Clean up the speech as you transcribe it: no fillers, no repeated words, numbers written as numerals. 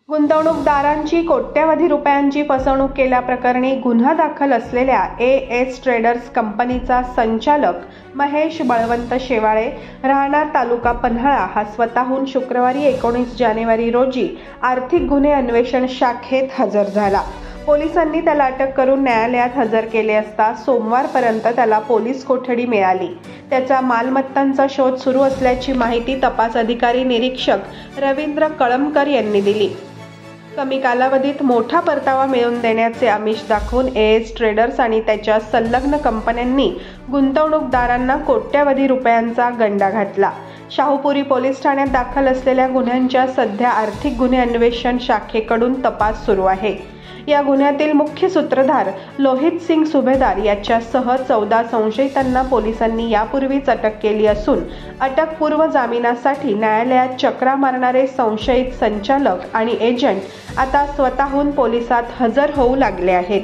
गुंतवणूकदारांची कोट्यवधी रुपयांची फसवणूक केल्याप्रकरणी गुन्हा दाखल असलेल्या एएस ट्रेडर्स कंपनीचा संचालक महेश बळवंत शेवाळे राहणार तालुका पन्हाळा हा स्वतःहून शुक्रवारी 19 जानेवारी रोजी आर्थिक गुन्हे अन्वेषण शाखेत हजर झाला. पोलिसांनी त्याला अटक करून न्यायालयात हजर केले असता सोमवारपर्यंत त्याला पोलीस कोठडी मिळाली. त्याचा मालमत्तांचा शोध सुरू असल्याची माहिती तपास अधिकारी निरीक्षक रवींद्र कळमकर यांनी दिली. कमी कालावधीत मोठा परतावा मिळवून देण्याचे आमिष दाखवून एएस ट्रेडर्स आणि त्याच्या संलग्न कंपन्यांनी गुंतवणूकदारांना कोट्यवधी रुपयांचा गंडा घातला. शाहूपुरी पोलीस ठाण्यात दाखल असलेल्या गुन्ह्यांच्या सध्या आर्थिक गुन्हे अन्वेषण शाखेकडून तपास सुरू आहे. या गुन्ह्यातील मुख्य सूत्रधार लोहित सिंग सुभेदार याच्यासह 14 संशयितांना पोलिसांनी यापूर्वीच अटक केली असून अटकपूर्व जामिनासाठी न्यायालयात चकरा मारणारे संशयित संचालक आणि एजंट आता स्वतःहून पोलिसात हजर होऊ लागले आहेत.